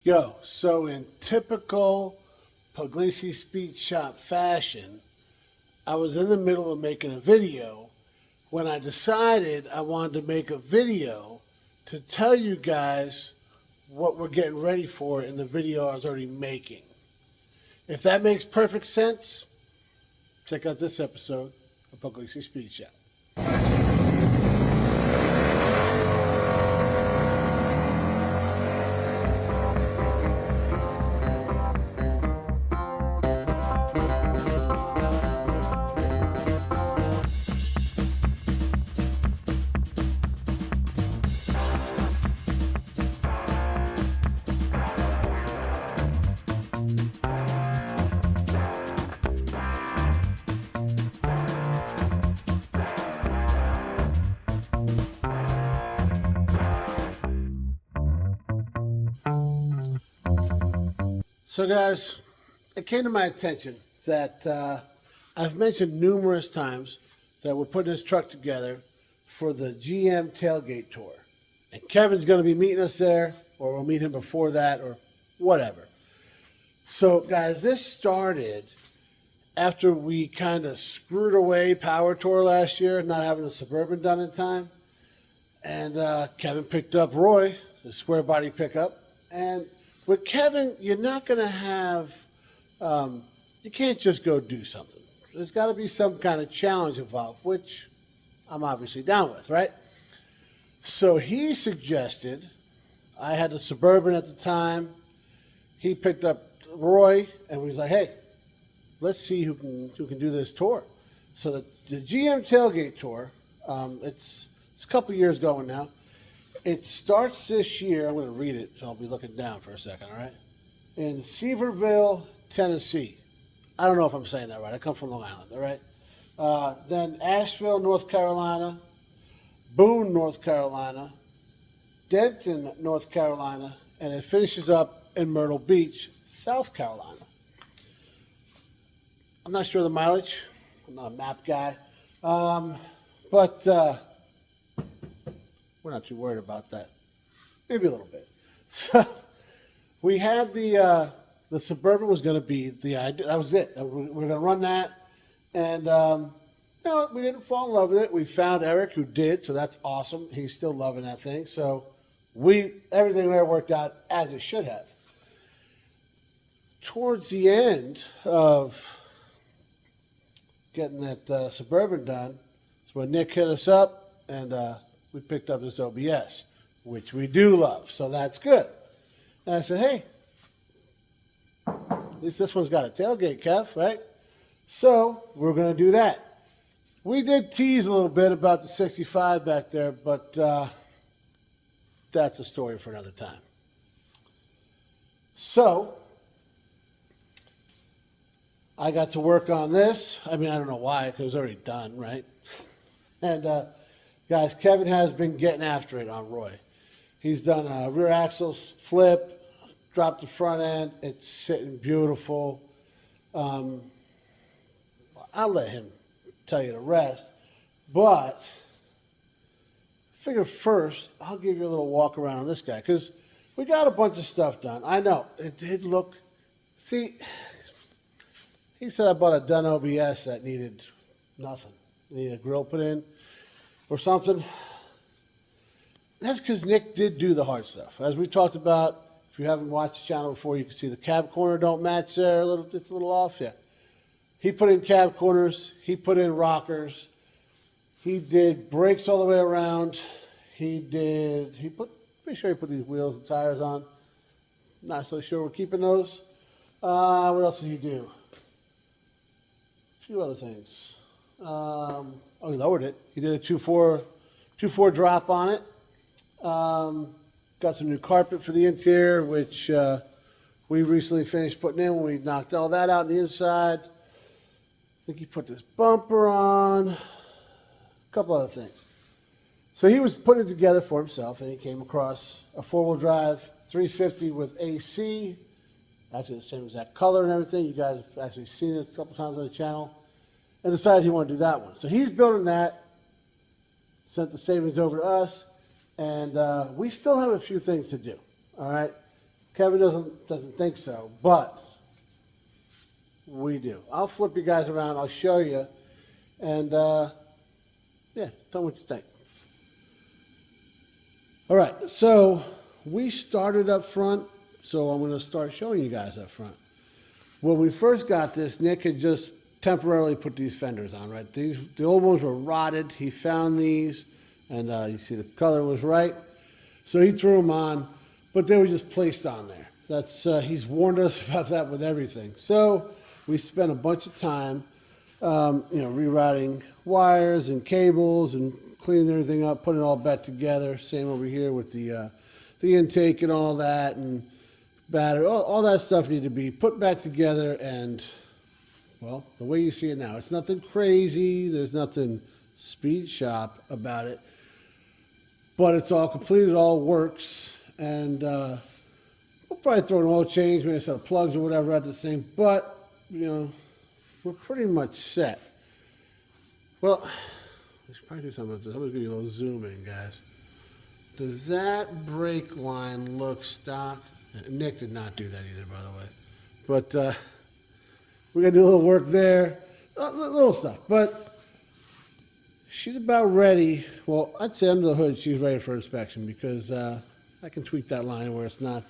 Yo, so in typical Pugliese Speed Shop fashion, I was in the middle of making a video when I decided I wanted to make a video to tell you guys what we're getting ready for in the video I was already making. If that makes perfect sense, check out this episode of Pugliese Speed Shop. So guys, it came to my attention that I've mentioned numerous times that we're putting this truck together for the GM tailgate tour. And Kevin's going to be meeting us there, or we'll meet him before that, or whatever. So guys, this started after we kind of screwed away Power Tour last year, not having the Suburban done in time. And Kevin picked up Roy, the square body pickup, and with Kevin, you're not going to have, you can't just go do something. There's got to be some kind of challenge involved, which I'm obviously down with, right? So he suggested, I had the Suburban at the time, he picked up Roy, and was like, hey, let's see who can do this tour. So the GM Tailgate Tour, it's a couple years going now. It starts this year. I'm going to read it, so I'll be looking down for a second, all right? In Sevierville, Tennessee. I don't know if I'm saying that right. I come from Long Island, all right? Then Asheville, North Carolina, Boone, North Carolina, Denton, North Carolina, and it finishes up in Myrtle Beach, South Carolina. I'm not sure of the mileage. I'm not a map guy. But we're not too worried about that. Maybe a little bit. So we had the Suburban was going to be the idea. That was it. We're going to run that. And, we didn't fall in love with it. We found Eric who did, so that's awesome. He's still loving that thing. So everything there worked out as it should have. Towards the end of getting that Suburban done, that's when Nick hit us up, and we picked up this OBS, which we do love, so that's good. And I said, hey, at least this one's got a tailgate, Kev, right? So we're going to do that. We did tease a little bit about the 65 back there, but that's a story for another time. So I got to work on this. I mean, I don't know why, because it was already done, right? And guys, Kevin has been getting after it on Roy. He's done a rear axle flip, dropped the front end. It's sitting beautiful. I'll let him tell you the rest. But I figure first, I'll give you a little walk around on this guy, because we got a bunch of stuff done. I know, it did look, see, he said I bought a done OBS that needed nothing. Needed a grill put in or something. That's because Nick did do the hard stuff. As we talked about, if you haven't watched the channel before, you can see the cab corner don't match there. It's a little off, yeah. He put in cab corners. He put in rockers. He did brakes all the way around. Pretty sure he put these wheels and tires on. Not so sure we're keeping those. What else did he do? A few other things. He lowered it. He did a 2.4 drop on it. Got some new carpet for the interior, which we recently finished putting in when we knocked all that out on the inside. I think he put this bumper on. A couple other things. So he was putting it together for himself, and he came across a four-wheel drive 350 with AC. Actually the same exact color and everything. You guys have actually seen it a couple times on the channel. And decided he wanted to do that one. So he's building that, sent the savings over to us, and we still have a few things to do, all right? Kevin doesn't think so, but we do. I'll flip you guys around. I'll show you, and yeah, tell me what you think. All right, so we started up front, so I'm going to start showing you guys up front. When we first got this, Nick had just temporarily put these fenders on, right? The old ones were rotted. He found these, and you see the color was right. So he threw them on, but they were just placed on there. That's he's warned us about that with everything. So we spent a bunch of time, rerouting wires and cables and cleaning everything up, putting it all back together. Same over here with the intake and all that, and battery, all that stuff needed to be put back together. And well, the way you see it now, it's nothing crazy. There's nothing speed shop about it, but it's all complete. It all works, and we'll probably throw an oil change, maybe a set of plugs or whatever at the same. But we're pretty much set. Well, we should probably do something about this. I'm going to give you a little zoom in, guys. Does that brake line look stock? Nick did not do that either, by the way. But we're going to do a little work there. Little stuff. But she's about ready. Well, I'd say under the hood, she's ready for inspection because I can tweak that line where it's not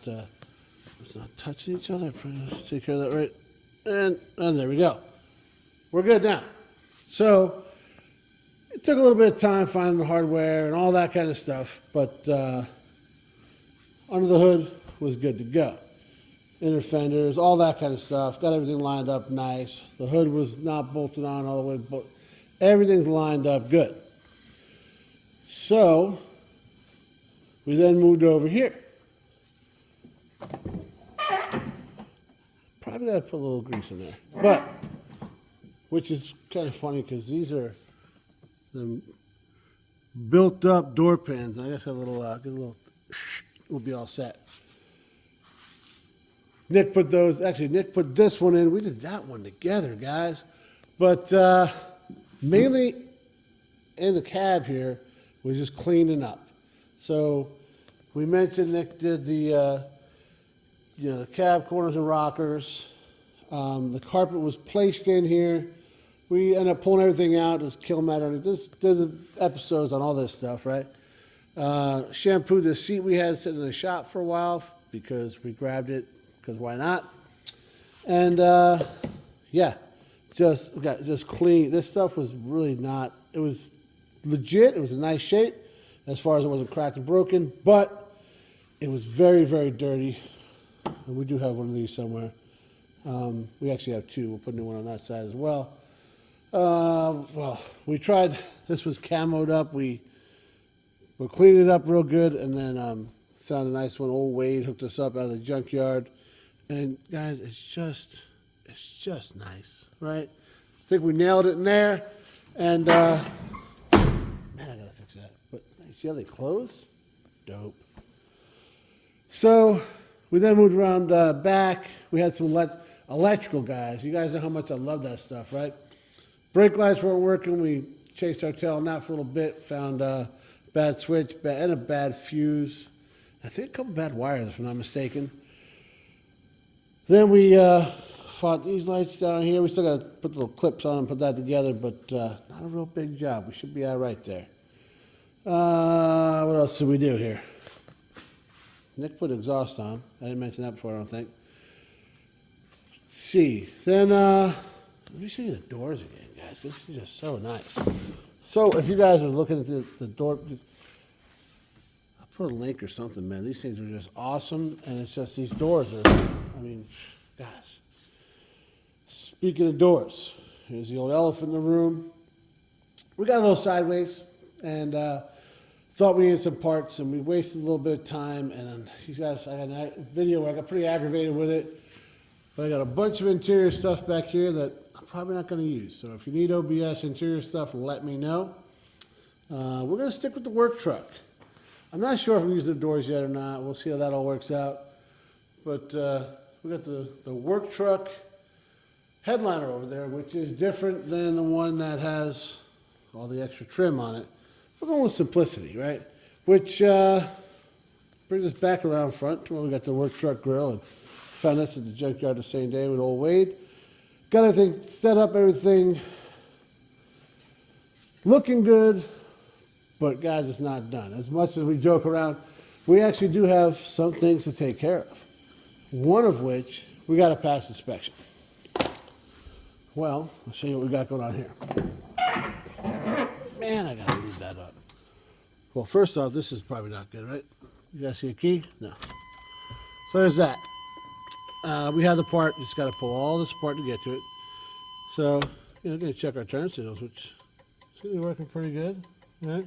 touching each other. Let's take care of that right. And there we go. We're good now. So it took a little bit of time finding the hardware and all that kind of stuff, but under the hood was good to go. Inner fenders, all that kind of stuff. Got everything lined up nice. The hood was not bolted on all the way, but everything's lined up good. So we then moved over here. Probably got to put a little grease in there, but which is kind of funny because these are the built-up door pins. I guess a little, we'll be all set. Nick put this one in. We did that one together, guys. But mainly in the cab here was just cleaning up. So we mentioned Nick did the cab corners and rockers. The carpet was placed in here. We ended up pulling everything out, just kill them out underneath. There's episodes on all this stuff, right? Shampooed the seat we had sitting in the shop for a while because we grabbed it, because why not? And yeah, just clean. This stuff was really not, it was legit. It was a nice shape as far as it wasn't cracked and broken, but it was very, very dirty. And we do have one of these somewhere. We actually have two. We'll put a new one on that side as well. Well, we tried, this was camoed up. We'll clean it up real good, and then found a nice one. Old Wade hooked us up out of the junkyard. And guys, it's just nice, right? I think we nailed it in there. And man, I gotta fix that. But you see how they close? Dope. So we then moved around back. We had some electrical guys. You guys know how much I love that stuff, right? Brake lights weren't working. We chased our tail on that for a little bit. Found a bad switch and a bad fuse. I think a couple bad wires, if I'm not mistaken. Then we fought these lights down here. We still got to put the little clips on and put that together, but not a real big job. We should be all right there. What else did we do here? Nick put exhaust on. I didn't mention that before, I don't think. Let's see. Then let me show you the doors again, guys. This is just so nice. So if you guys are looking at the door, I'll put a link or something, man. These things are just awesome, and it's just these doors are, I mean, guys. Speaking of doors, here's the old elephant in the room. We got a little sideways, and thought we needed some parts, and we wasted a little bit of time. And you guys, I got a video where I got pretty aggravated with it. But I got a bunch of interior stuff back here that I'm probably not going to use. So if you need OBS interior stuff, let me know. We're going to stick with the work truck. I'm not sure if we use the doors yet or not. We'll see how that all works out. But we got the work truck headliner over there, which is different than the one that has all the extra trim on it. We're going with simplicity, right? Which bring this back around front. Well, we got the work truck grill and found this at the junkyard the same day with old Wade. Got everything set up, everything looking good, but guys, it's not done. As much as we joke around, we actually do have some things to take care of. One of which, we got to pass inspection. Well, I'll show you what we got going on here. Man, I got to move that up. Well, first off, this is probably not good, right? You guys see a key? No. So there's that. We have the part, just got to pull all this apart to get to it. So, you know, going to check our turn signals, which seems to be working pretty good, right?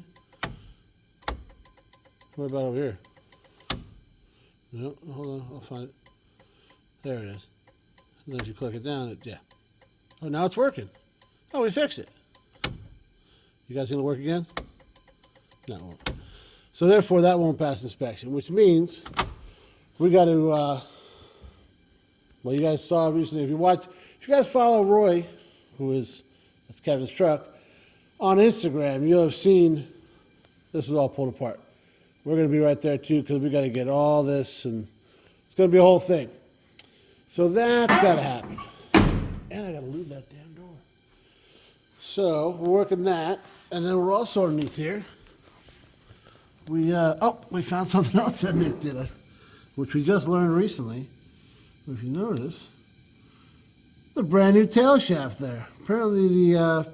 What about over here? No, hold on, I'll find it. There it is. And then if you click it down, yeah. Oh, now it's working. Oh, we fixed it. You guys gonna work again? No, it won't. So therefore, that won't pass inspection, which means we got to. Well, you guys saw recently. If you guys follow Roy, that's Kevin's truck, on Instagram, you'll have seen this was all pulled apart. We're going to be right there too because we got to get all this, and it's going to be a whole thing. So that's got to happen. And I got to lube that damn door. So we're working that, and then we're also underneath here. We found something else that Nick did us, which we just learned recently. If you notice, the brand new tail shaft there. Apparently the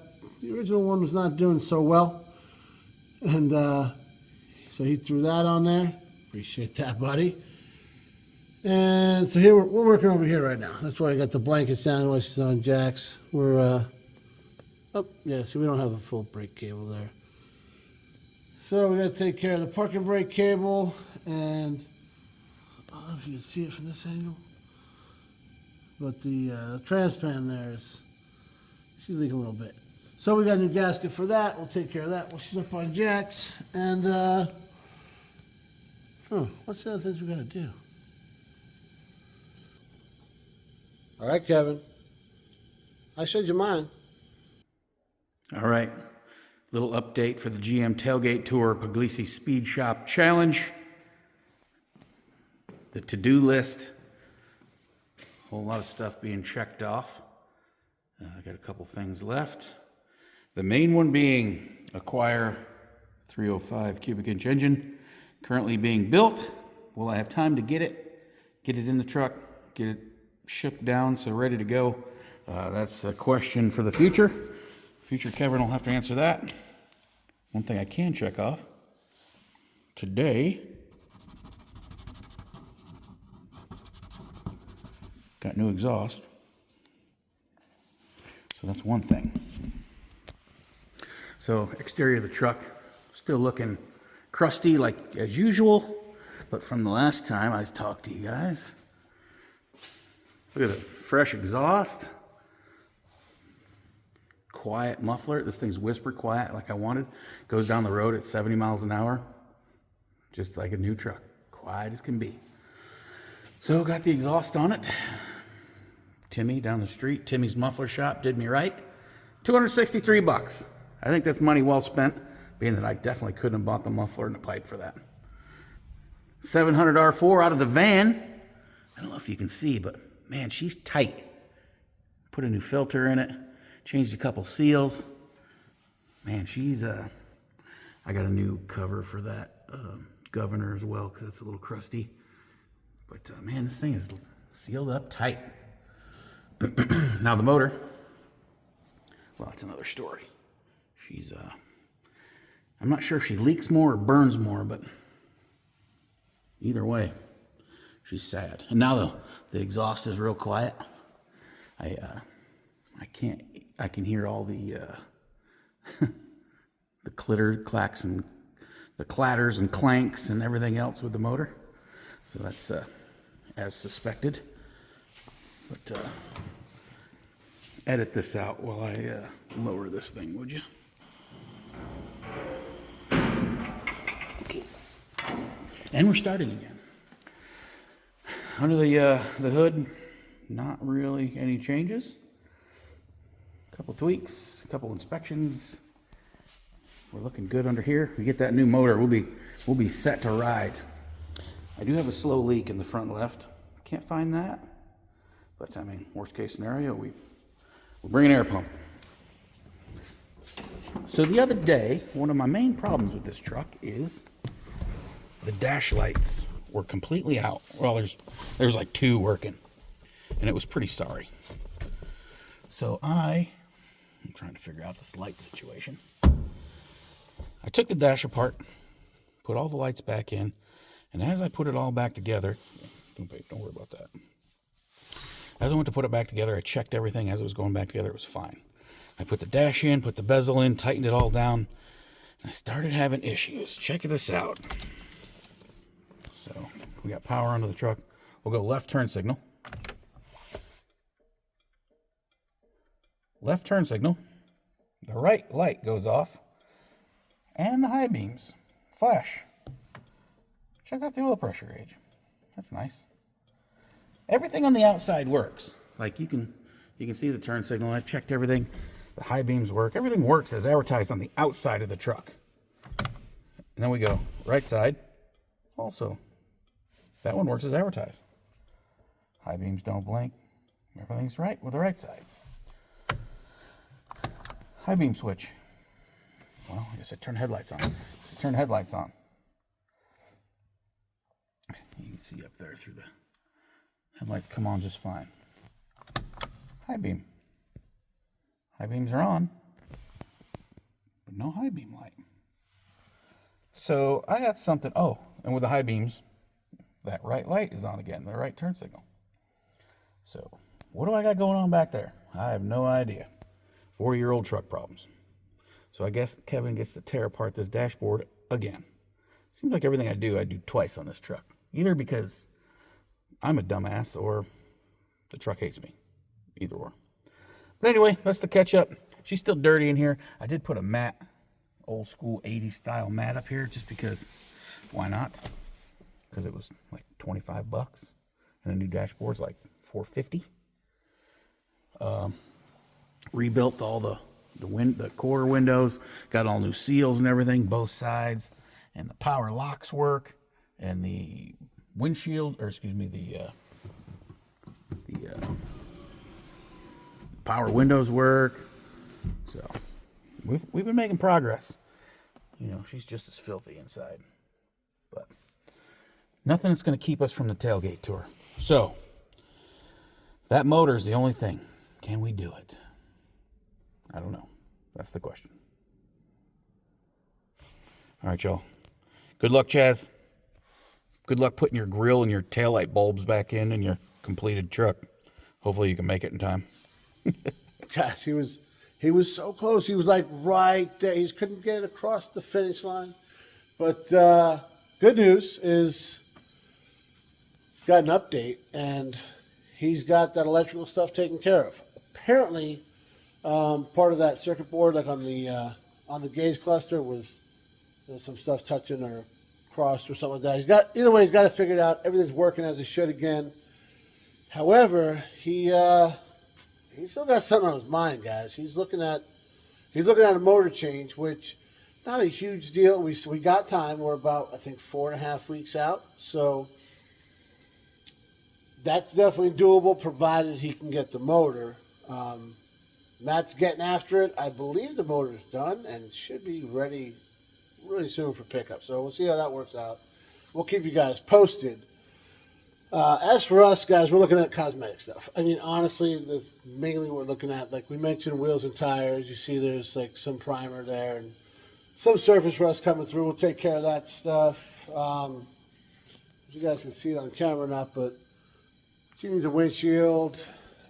original one was not doing so well, and so he threw that on there. Appreciate that, buddy. And so here we're working over here right now. That's why I got the blankets down and it's on jacks. We're see, we don't have a full brake cable there. So we got to take care of the parking brake cable, and I don't know if you can see it from this angle, but the transpan there she's leaking a little bit. So we got a new gasket for that. We'll take care of that. We'll slip on jacks, and what's the other things we got to do? All right, Kevin. I showed you mine. All right. Little update for the GM Tailgate Tour Pugliese Speed Shop Challenge. The to-do list. A whole lot of stuff being checked off. I got a couple things left. The main one being acquire 305 cubic inch engine. Currently being built. Will I have time to get it in the truck, get it shipped down so ready to go? That's a question for the future. Future Kevin will have to answer that. One thing I can check off. Today, got new exhaust. So that's one thing. So exterior of the truck, still looking crusty like as usual. But from the last time I talked to you guys, look at the fresh exhaust. Quiet muffler. This thing's whisper quiet like I wanted. Goes down the road at 70 miles an hour. Just like a new truck. Quiet as can be. So got the exhaust on it. Timmy down the street, Timmy's muffler shop did me right. $263. I think that's money well spent, being that I definitely couldn't have bought the muffler and the pipe for that. 700 R4 out of the van. I don't know if you can see, but man, she's tight. Put a new filter in it. Changed a couple seals. Man, she's I got a new cover for that governor as well because it's a little crusty. But man, this thing is sealed up tight. Now the motor, well, it's another story. She's I'm not sure if she leaks more or burns more, but either way, she's sad. And now the exhaust is real quiet. I can hear all the the clacks and the clatters and clanks and everything else with the motor. So that's as suspected. But edit this out while I lower this thing, would you? Okay. And we're starting again. Under the hood, not really any changes. Couple tweaks, a couple inspections. We're looking good under here. We get that new motor, we'll be set to ride. I do have a slow leak in the front left. Can't find that. But I mean, worst case scenario, we'll bring an air pump. So the other day, one of my main problems with this truck is the dash lights were completely out. Well, there's like 2 working, and it was pretty sorry. So I'm trying to figure out this light situation. I took the dash apart, put all the lights back in, and as I put it all back together, don't worry about that. As I went to put it back together, I checked everything as it was going back together. It was fine. I put the dash in, put the bezel in, tightened it all down, and I started having issues. Check this out. So we got power onto the truck. We'll go left turn signal. Left turn signal. The right light goes off, and the high beams flash. Check out the oil pressure gauge. That's nice. Everything on the outside works. Like you can see the turn signal. I've checked everything. The high beams work. Everything works as advertised on the outside of the truck. And then we go right side. Also, that one works as advertised. High beams don't blink. Everything's right with the right side. High beam switch. Well, I guess I turn headlights on. Turn headlights on. You can see up there through the headlights come on just fine. High beam. High beams are on, but no high beam light. So I got something. Oh, and with the high beams, that right light is on again, the right turn signal. So what do I got going on back there? I have no idea. 40-year-old truck problems. So I guess Kevin gets to tear apart this dashboard again. Seems like everything I do twice on this truck. Either because I'm a dumbass or the truck hates me. Either or. But anyway, that's the catch up. She's still dirty in here. I did put a mat, old school 80s style mat up here just because, why not? Because it was like $25 and a new dashboard's like $450. Rebuilt all the core windows, got all new seals and everything, both sides, and the power locks work, and the windshield, or excuse me, the power windows work. So we've been making progress. You know, she's just as filthy inside, but nothing that's going to keep us from the tailgate tour. So that motor is the only thing. Can we do it? I don't know. That's the question. All right, y'all. Good luck, Chaz. Good luck putting your grill and your taillight bulbs back in your completed truck. Hopefully you can make it in time. Guys, he was so close. He was like right there. He couldn't get it across the finish line. But good news is he's got an update, and he's got that electrical stuff taken care of. Apparently, part of that circuit board, like on the gauge cluster, was there's some stuff touching or crossed or something like that. Either way, he's got it figured out. Everything's working as it should again. However, he's still got something on his mind, guys. He's looking at a motor change, which not a huge deal. We got time. We're about, I think, 4.5 weeks out. So that's definitely doable, provided he can get the motor. Matt's getting after it. I believe the motor's done and should be ready really soon for pickup. So we'll see how that works out. We'll keep you guys posted. As for us, guys, we're looking at cosmetic stuff. I mean, honestly, that's mainly what we're looking at. Like we mentioned, wheels and tires. You see there's like some primer there and some surface rust coming through. We'll take care of that stuff. You guys can see it on camera or not, but she needs a windshield.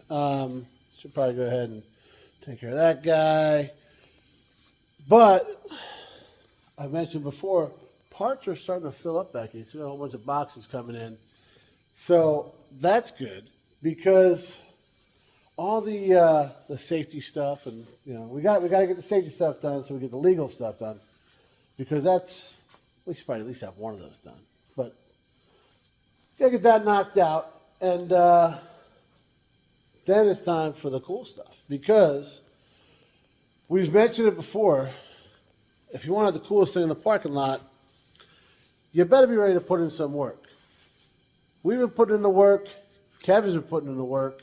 Should probably go ahead and take care of that guy. But I mentioned before, parts are starting to fill up back here. You see a whole bunch of boxes coming in. So that's good because all the safety stuff, and you know, we got to get the safety stuff done so we get the legal stuff done, because that's, we should probably at least have one of those done. But gotta get that knocked out, and then it's time for the cool stuff, because we've mentioned it before. If you want to have the coolest thing in the parking lot, you better be ready to put in some work. we've been putting in the work. Kevin's been putting in the work.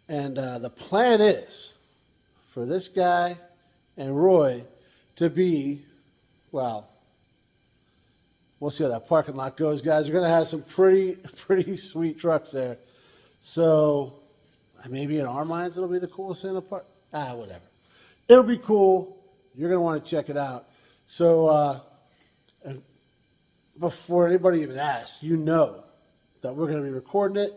And the plan is for this guy and Roy to be, well, we'll see how that parking lot goes, guys. We're going to have some pretty sweet trucks there. So maybe in our minds it'll be the coolest thing in the park. Whatever. It'll be cool. You're going to want to check it out. So before anybody even asks, you know that we're going to be recording it.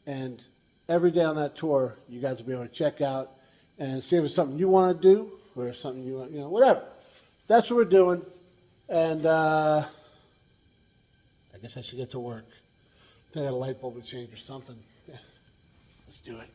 And every day on that tour, you guys will be able to check out and see if it's something you want to do or something you want, whatever. That's what we're doing. And I guess I should get to work. I think I got a light bulb to change or something. Yeah, let's do it.